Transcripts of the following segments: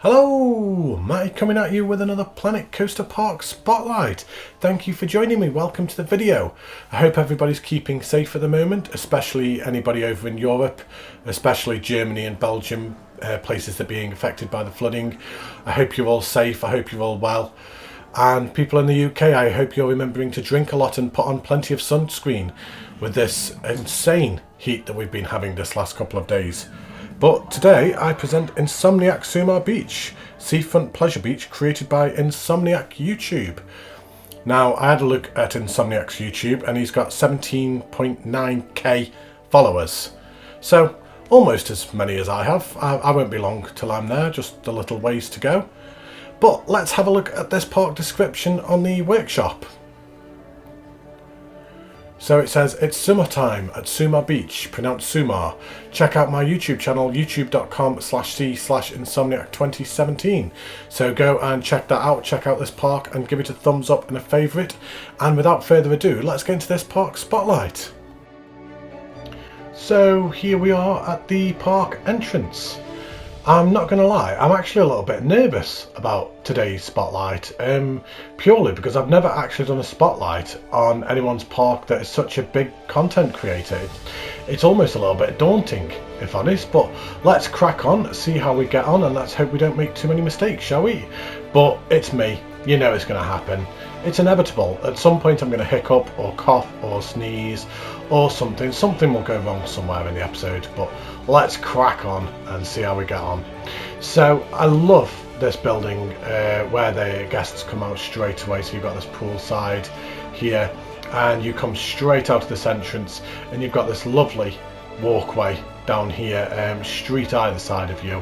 Hello, Matty coming at you with another Planet Coaster Park Spotlight. Thank you for joining me. Welcome to the video. I hope everybody's keeping safe at the moment, especially anybody over in Europe, especially Germany and Belgium, places that are being affected by the flooding. I hope you're all safe. I hope you're all well. And people in the UK, I hope you're remembering to drink a lot and put on plenty of sunscreen with this insane heat that we've been having this last couple of days. But today I present Insomniac Summa Beach, seafront pleasure beach created by Insomniac YouTube. Now I had a look at Insomniac's YouTube and he's got 17.9k followers. So almost as many as I have. I won't be long till I'm there, just a little ways to go. But let's have a look at this park description on the workshop. So it says, it's summertime at Summa Beach, pronounced Summa. Check out my YouTube channel, youtube.com/c/insomniac2017. So go and check that out, check out this park and give it a thumbs up and a favourite. And without further ado, let's get into this park spotlight. So here we are at the park entrance. I'm not going to lie, I'm actually a little bit nervous about today's spotlight, purely because I've never actually done a spotlight on anyone's park that is such a big content creator. It's almost a little bit daunting, if honest, but let's crack on, see how we get on, and let's hope we don't make too many mistakes, shall we? But it's me, you know it's going to happen. It's inevitable. At some point I'm going to hiccup or cough or sneeze or something. Something will go wrong somewhere in the episode, but let's crack on and see how we get on. So I love this building where the guests come out straight away. So you've got this poolside here and you come straight out of this entrance and you've got this lovely walkway down here, street either side of you.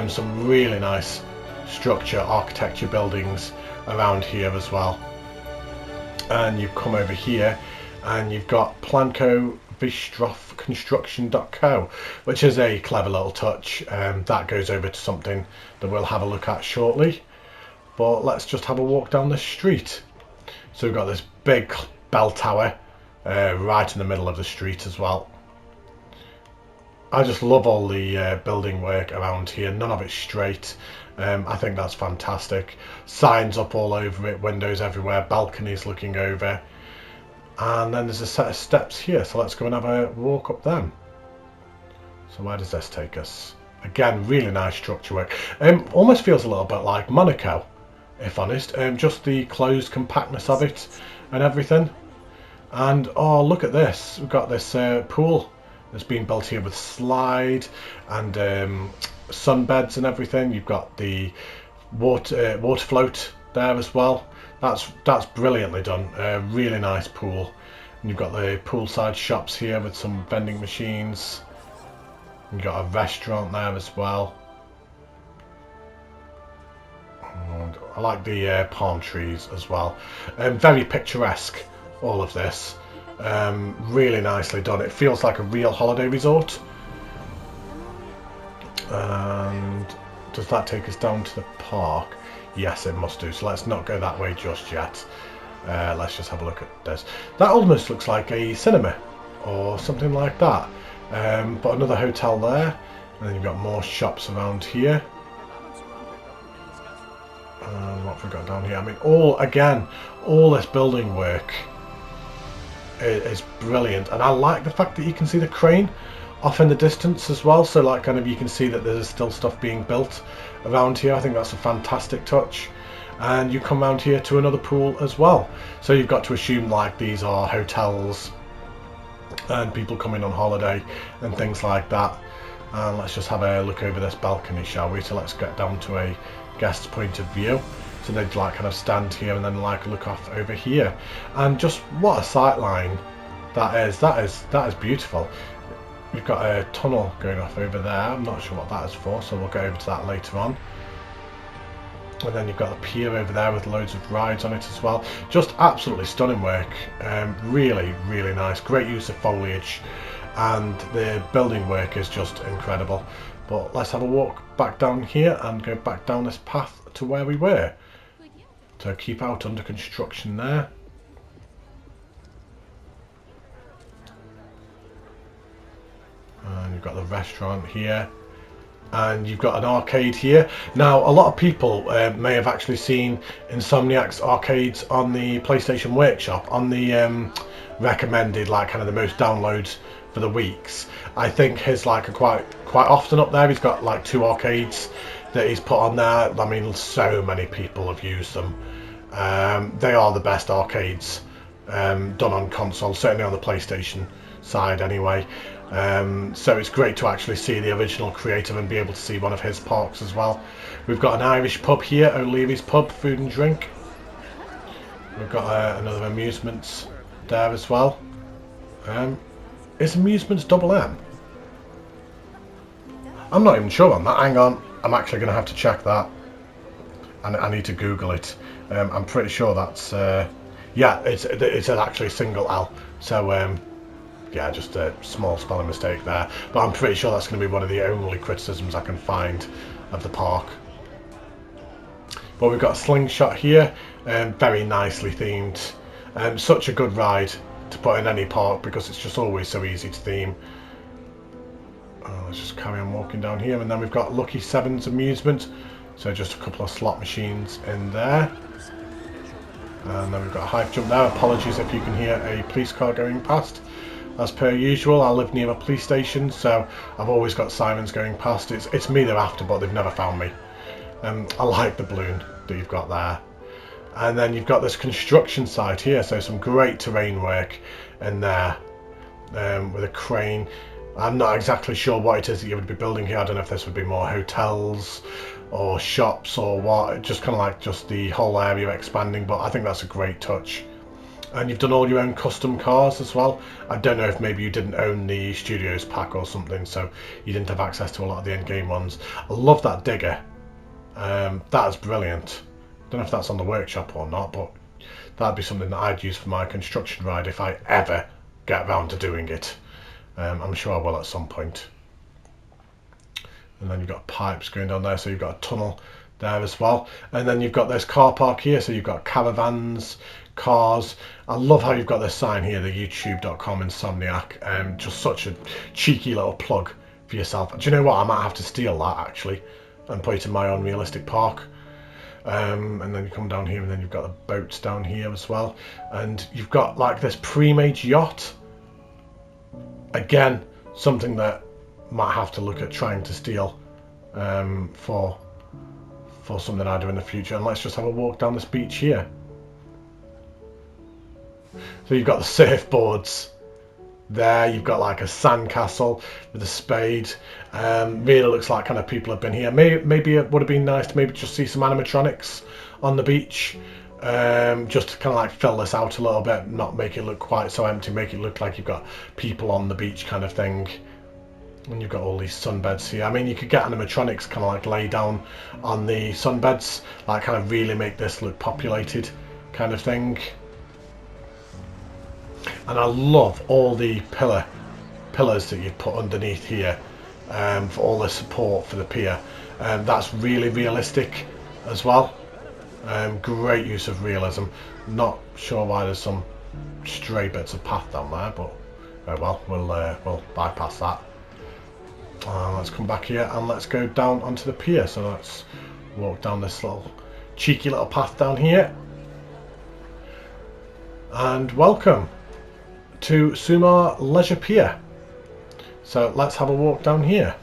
Some really nice structure, architecture buildings around here as well. And you come over here and you've got Planco Bistroff Construction.co, which is a clever little touch. That goes over to something that we'll have a look at shortly. But let's just have a walk down the street. So we've got this big bell tower right in the middle of the street as well. I just love all the building work around here. None of it's straight. I think that's fantastic. Signs up all over it, windows everywhere, balconies looking over. And then there's a set of steps here, so let's go and have a walk up them. So where does this take us? Again, really nice structure work. Almost feels a little bit like Monaco, if honest. Just the closed compactness of it and everything. And oh, look at this. We've got this pool that's been built here with slide and sunbeds and everything. You've got the water float there as well. That's brilliantly done. Really nice pool. And you've got the poolside shops here with some vending machines. You've got a restaurant there as well. And I like the palm trees as well. Very picturesque, all of this. Really nicely done. It feels like a real holiday resort. And does that take us down to the park? Yes, it must do. So let's not go that way just yet. Let's just have a look at this. That almost looks like a cinema or something like that. But another hotel there. And then you've got more shops around here. And what have we got down here? I mean, all this building work is brilliant. And I like the fact that you can see the crane off in the distance as well, so like kind of you can see that there's still stuff being built around here. I think that's a fantastic touch. And you come around here to another pool as well, so you've got to assume like these are hotels and people coming on holiday and things like that. And let's just have a look over this balcony, shall we? So let's get down to a guest's point of view. So they'd like kind of stand here and then like look off over here. And just what a sight line that is. That is beautiful. We've got a tunnel going off over there. I'm not sure what that is for, so we'll go over to that later on. And then you've got a pier over there with loads of rides on it as well. Just absolutely stunning work. Really, really nice. Great use of foliage. And the building work is just incredible. But let's have a walk back down here and go back down this path to where we were. So keep out under construction there. And you've got the restaurant here. And you've got an arcade here. Now, a lot of people may have actually seen Insomniac's arcades on the PlayStation Workshop, on the recommended, like, kind of the most downloads for the weeks. I think his, like, are quite often up there. He's got like 2 arcades that he's put on there. I mean, so many people have used them. They are the best arcades done on console, certainly on the PlayStation side anyway. So it's great to actually see the original creator and be able to see one of his parks as well. We've got an Irish pub here, O'Leary's Pub, food and drink. We've got another amusements there as well. Is amusements double M? I'm not even sure on that. Hang on, I'm actually going to have to check that. And I need to Google it. I'm pretty sure that's yeah, it's actually a single L. So yeah, just a small spelling mistake there. But I'm pretty sure that's going to be one of the only criticisms I can find of the park. But we've got a slingshot here, very nicely themed. Such a good ride to put in any park because it's just always so easy to theme. Let's just carry on walking down here, and then we've got Lucky Sevens amusement. So just a couple of slot machines in there. And then we've got a high jump there. Apologies if you can hear a police car going past. As per usual, I live near a police station, so I've always got sirens going past. It's me they're after, but they've never found me. I like the balloon that you've got there. And then you've got this construction site here, so some great terrain work in there with a crane. I'm not exactly sure what it is that you would be building here. I don't know if this would be more hotels or shops or what, just kind of like just the whole area expanding, but I think that's a great touch. And you've done all your own custom cars as well. I don't know if maybe you didn't own the Studios pack or something, so you didn't have access to a lot of the end-game ones. I love that digger. That is brilliant. Don't know if that's on the workshop or not, but that'd be something that I'd use for my construction ride if I ever get around to doing it. I'm sure I will at some point. And then you've got pipes going down there, so you've got a tunnel there as well. And then you've got this car park here, so you've got caravans, cars. I love how you've got this sign here, the youtube.com Insomniac. Just such a cheeky little plug for yourself. Do you know what? I might have to steal that actually and put it in my own realistic park. And then you come down here, and then you've got the boats down here as well. And you've got like this pre-made yacht. Again, something that might have to look at trying to steal for something I do in the future. And let's just have a walk down this beach here. So you've got the surfboards there, you've got like a sandcastle with a spade. Really looks like kind of people have been here. Maybe it would have been nice to maybe just see some animatronics on the beach. Just to kind of like fill this out a little bit, not make it look quite so empty, make it look like you've got people on the beach kind of thing. And you've got all these sunbeds here. I mean, you could get animatronics kind of like lay down on the sunbeds, like kind of really make this look populated kind of thing. And I love all the pillars that you've put underneath here for all the support for the pier. That's really realistic as well. Great use of realism. Not sure why there's some stray bits of path down there, but oh well, we'll bypass that. Let's come back here and let's go down onto the pier. So let's walk down this little cheeky little path down here. And welcome to Summa Leisure Pier. So let's have a walk down here.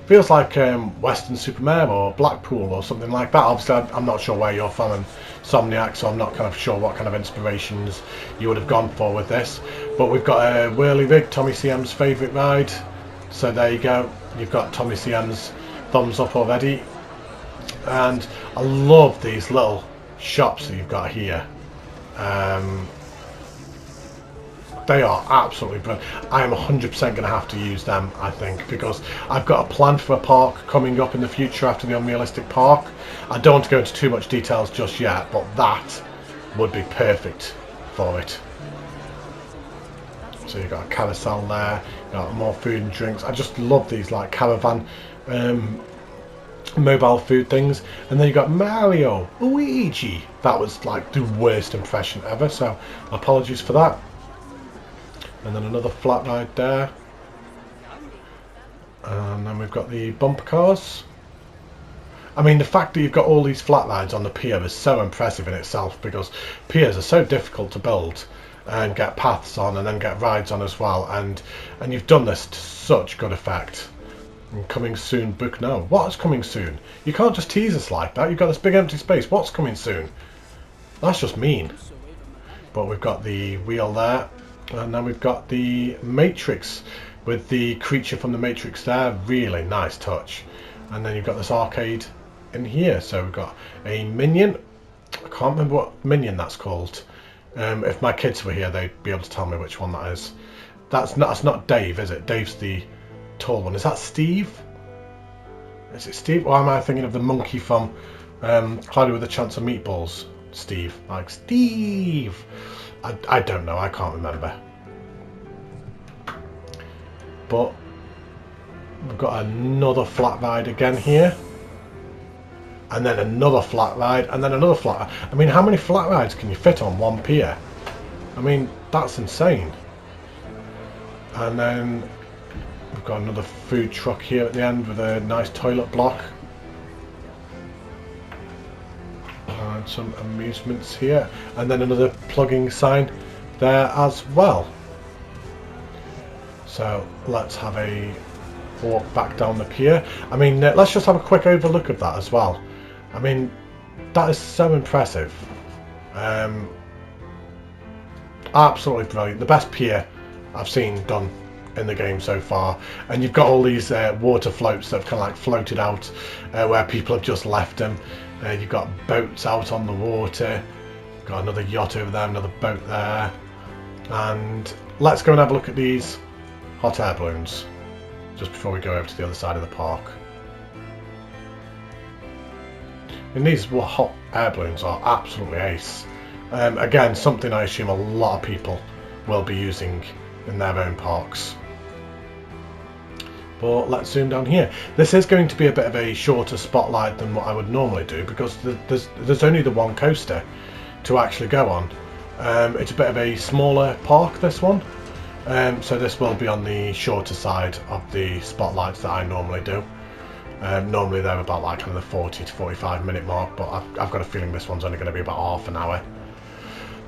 Feels like Weston-super-Mare or Blackpool or something like that. Obviously, I'm not sure where you're from, and Insomniac, so I'm not kind of sure what kind of inspirations you would have gone for with this. But we've got a whirly rig, Tommy CM's favourite ride. So there you go. You've got Tommy CM's thumbs up already. And I love these little shops that you've got here. They are absolutely brilliant. I am 100% going to have to use them, I think, because I've got a plan for a park coming up in the future after the Unrealistic Park. I don't want to go into too much details just yet, but that would be perfect for it. So you've got a carousel there, you've got more food and drinks. I just love these like caravan mobile food things. And then you've got Mario, Luigi. That was like the worst impression ever, so apologies for that. And then another flat ride there. And then we've got the bumper cars. I mean, the fact that you've got all these flat rides on the pier is so impressive in itself, because piers are so difficult to build and get paths on and then get rides on as well, and you've done this to such good effect. And coming soon book now. What's coming soon? You can't just tease us like that. You've got this big empty space. What's coming soon? That's just mean. But we've got the wheel there, and then we've got the Matrix with the creature from the Matrix there. Really nice touch. And then you've got this arcade in here. So we've got a minion. I can't remember what minion that's called. If my kids were here, they'd be able to tell me which one that is. That's not Dave, is it? Dave's the tall one. Is that Steve? Is it Steve? Or am I thinking of the monkey from Cloudy with a Chance of Meatballs? Steve. Like Steve. I don't know. I can't remember. But we've got another flat ride again here. And then another flat ride. And then another flat ride. I mean, how many flat rides can you fit on one pier? I mean, that's insane. And then we've got another food truck here at the end with a nice toilet block. And some amusements here. And then another plugging sign there as well. So let's have a walk back down the pier. I mean, let's just have a quick overlook of that as well. I mean, that is so impressive. Absolutely brilliant. The best pier I've seen done in the game so far. And you've got all these water floats that have kind of like floated out where people have just left them. You've got boats out on the water. Got another yacht over there, another boat there. And let's go and have a look at these hot air balloons just before we go over to the other side of the park. And these hot air balloons are absolutely ace. Again, something I assume a lot of people will be using in their own parks. But let's zoom down here. This is going to be a bit of a shorter spotlight than what I would normally do, because there's only the one coaster to actually go on. It's a bit of a smaller park, this one. So this will be on the shorter side of the spotlights that I normally do. Normally they're about like kind of the 40 to 45 minute mark, but I've got a feeling this one's only going to be about half an hour.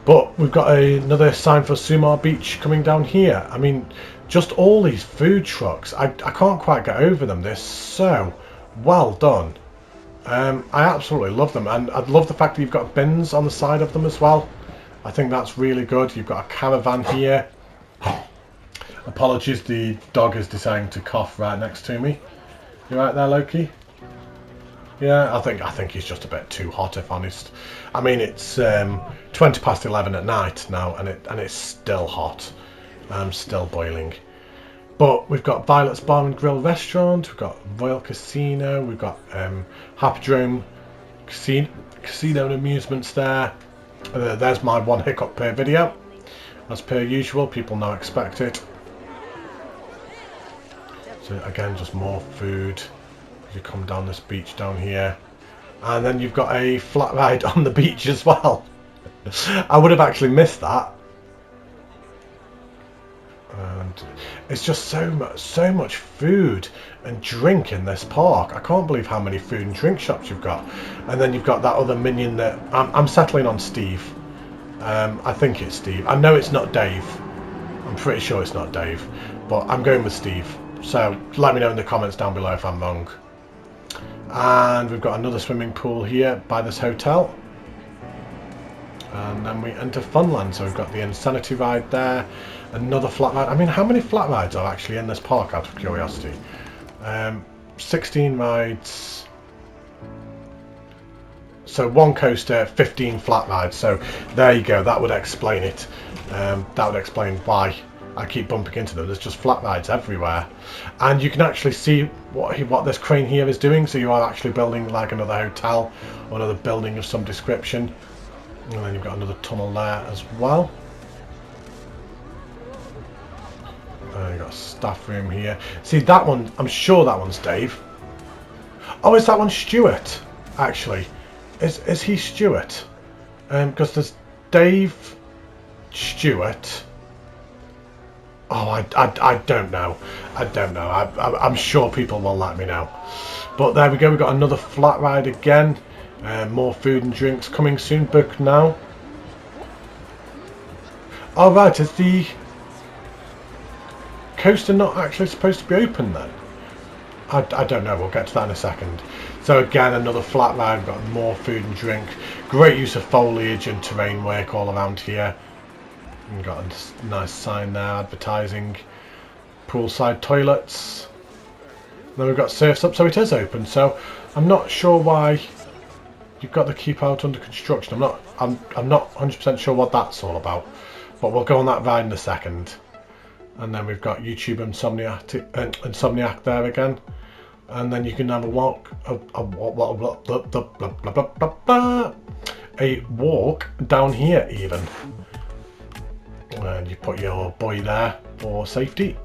But we've got another sign for Summa Beach coming down here. I mean, just all these food trucks, I can't quite get over them. They're so well done. I absolutely love them, and I love the fact that you've got bins on the side of them as well. I think that's really good. You've got a caravan here. Apologies, the dog is deciding to cough right next to me. You right there, Loki? Yeah, I think he's just a bit too hot, if honest. I mean, it's 20 past 11 at night now, and it's still hot. Still boiling. But we've got Violet's Bar and Grill Restaurant, we've got Royal Casino, we've got Happydrome Casino and Amusements there. There's my one hiccup per video. As per usual, people now expect it. So again, just more food as you come down this beach down here. And then you've got a flat ride on the beach as well. I would have actually missed that. And it's just so much food and drink in this park. I can't believe how many food and drink shops you've got. And then you've got that other minion that I'm settling on Steve. I think it's Steve. I know it's not Dave. I'm pretty sure it's not Dave, but I'm going with Steve. So let me know in the comments down below if I'm wrong. And we've got another swimming pool here by this hotel. And then we enter Funland. So we've got the Insanity ride there. Another flat ride. I mean, how many flat rides are actually in this park, out of curiosity? 16 rides. So one coaster, 15 flat rides. So there you go. That would explain it. That would explain why I keep bumping into them. There's just flat rides everywhere. And you can actually see what this crane here is doing. So you are actually building like another hotel or another building of some description. And then you've got another tunnel there as well. You've got a staff room here. See, that one, I'm sure that one's Dave. Oh, is that one Stuart, actually? Is he Stuart? Because there's Dave, Stuart, Oh, I don't know. I don't know. I'm sure people will let me know. But there we go. We've got another flat ride again. More food and drinks coming soon. Book now. Oh, right. Is the coaster not actually supposed to be open then? I don't know. We'll get to that in a second. So again, another flat ride. We've got more food and drink. Great use of foliage and terrain work all around here. We've got a nice sign there advertising poolside toilets. Then we've got Surf's Up, so it is open. So I'm not sure why you've got the keep out under construction. I'm not 100% sure what that's all about. But we'll go on that ride in a second. And then we've got YouTube Insomniac there again. And then you can have a walk, a walk down here even. And you put your boy there for safety.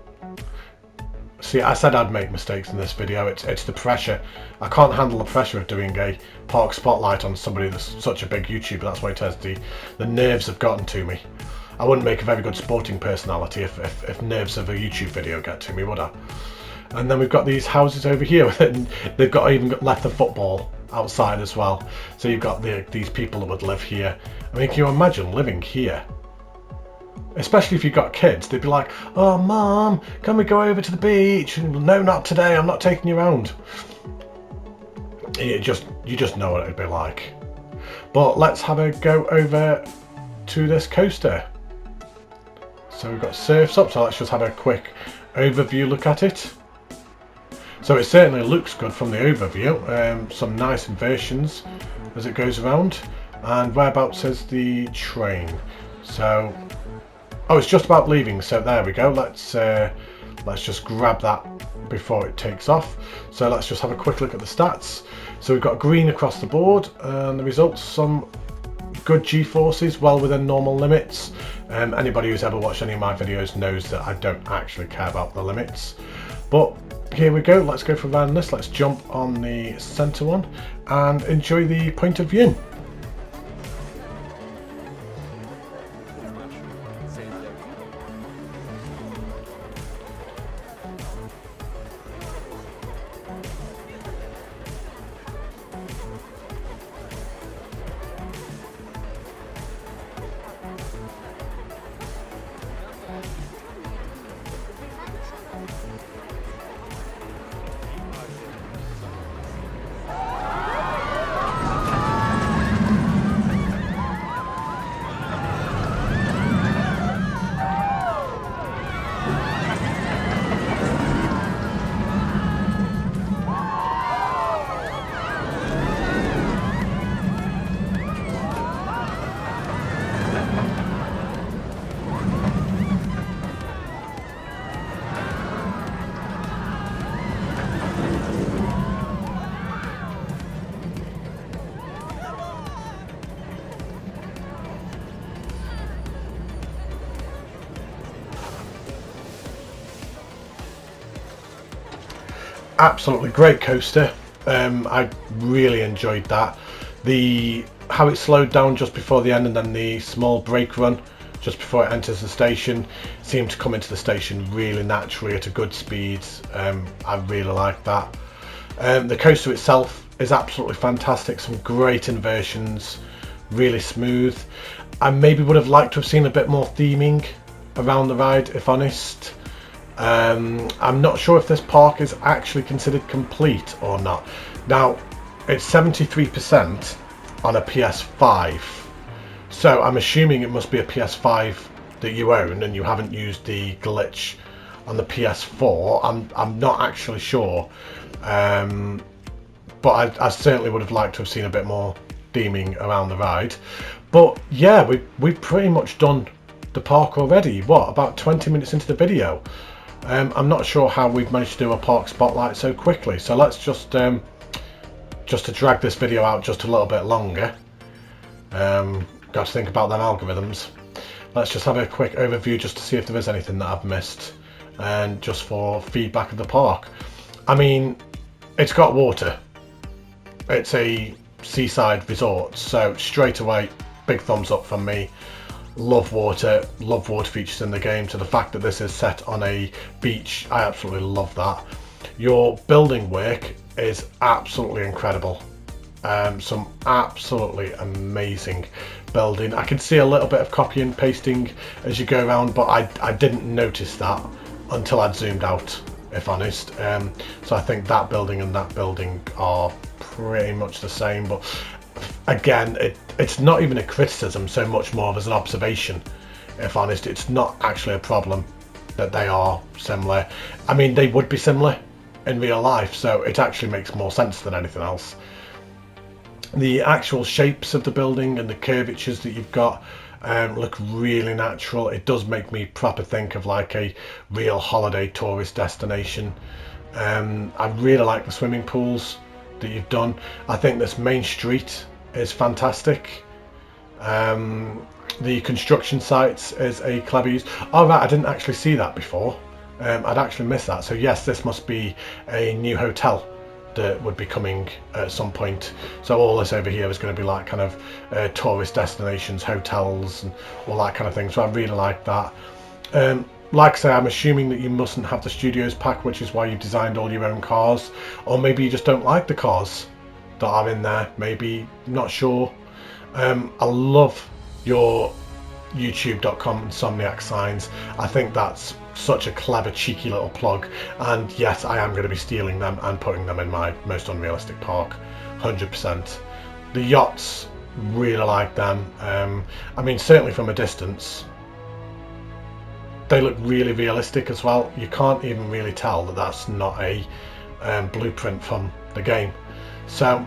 See, I said I'd make mistakes in this video. It's the pressure. I can't handle the pressure of doing a park spotlight on somebody that's such a big YouTuber. That's why it has the nerves have gotten to me. I wouldn't make a very good sporting personality if nerves of a YouTube video get to me, would I? And then we've got these houses over here. They've got left the football outside as well. So you've got these people that would live here. I mean, can you imagine living here? Especially if you've got kids, they'd be like, "Oh, Mom, can we go over to the beach?" And, "No, not today. I'm not taking you around." You just know what it'd be like. But let's have a go over to this coaster. So we've got Surf's Up. So let's just have a quick overview look at it. So it certainly looks good from the overview. Some nice inversions as it goes around. And whereabouts is the train? So. Oh, it's just about leaving, so there we go. Let's just grab that before it takes off. So let's just have a quick look at the stats. So we've got green across the board, and the results, some good G-forces, well within normal limits. Anybody who's ever watched any of my videos knows that I don't actually care about the limits. But here we go, let's go for around this. Let's jump on the centre one and enjoy the point of view. Absolutely great coaster. I really enjoyed that. How it slowed down just before the end, and then the small brake run just before it enters the station seemed to come into the station really naturally at a good speed. I really like that. The coaster itself is absolutely fantastic. Some great inversions, really smooth. I maybe would have liked to have seen a bit more theming around the ride, if honest. I'm not sure if this park is actually considered complete or not. Now, it's 73% on a PS5, so I'm assuming it must be a PS5 that you own and you haven't used the glitch on the PS4. I'm not actually sure, but I certainly would have liked to have seen a bit more theming around the ride. But yeah, we've pretty much done the park already. What, about 20 minutes into the video? I'm not sure how we've managed to do a park spotlight so quickly, so let's just to drag this video out just a little bit longer, got to think about them algorithms. Let's just have a quick overview just to see if there is anything that I've missed, and just for feedback of the park. I mean, it's got water, it's a seaside resort, so straight away big thumbs up from me. love water features in the game, so the fact that this is set on a beach, I absolutely love that. Your building work is absolutely incredible. Some absolutely amazing building. I can see a little bit of copy and pasting as you go around, but I didn't notice that until I'd zoomed out, if honest. So I think that building and that building are pretty much the same, but again, it's not even a criticism so much more as an observation, if honest. It's not actually a problem that they are similar. I mean, they would be similar in real life, so it actually makes more sense than anything else. The actual shapes of the building and the curvatures that you've got look really natural. It does make me proper think of like a real holiday tourist destination. I really like the swimming pools that you've done. I think this main street is fantastic. The construction sites is a clever use. Oh right, I didn't actually see that before. I'd actually missed that. So yes, this must be a new hotel that would be coming at some point. So all this over here is going to be like kind of tourist destinations, hotels and all that kind of thing. So I really like that. Like I say, I'm assuming that you mustn't have the studios pack, which is why you've designed all your own cars, or maybe you just don't like the cars that are in there, maybe, not sure. I love your youtube.com Insomniac signs. I think that's such a clever, cheeky little plug, and yes, I am going to be stealing them and putting them in my most unrealistic park, 100%. The yachts, really like them. I mean, certainly from a distance they look really realistic as well. You can't even really tell that that's not a blueprint from the game. So,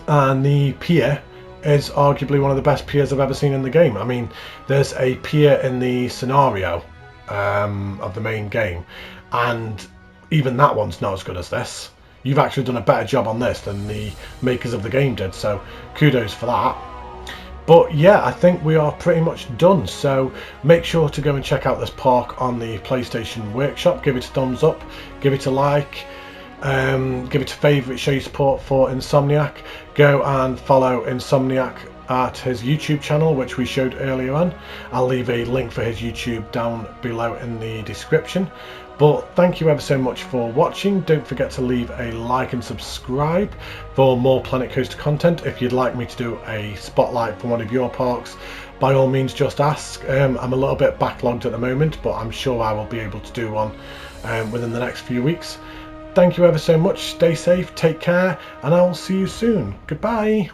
and the pier is arguably one of the best piers I've ever seen in the game. I mean, there's a pier in the scenario of the main game, and even that one's not as good as this. You've actually done a better job on this than the makers of the game did, so kudos for that. But yeah, I think we are pretty much done, so make sure to go and check out this park on the PlayStation Workshop. Give it a thumbs up, give it a like, give it a favourite, show your support for Insomniac. Go and follow Insomniac at his YouTube channel, which we showed earlier on. I'll leave a link for his YouTube down below in the description. But thank you ever so much for watching. Don't forget to leave a like and subscribe for more Planet Coaster content. If you'd like me to do a spotlight for one of your parks, by all means just ask. I'm a little bit backlogged at the moment, but I'm sure I will be able to do one within the next few weeks. Thank you ever so much. Stay safe, take care, and I will see you soon. Goodbye.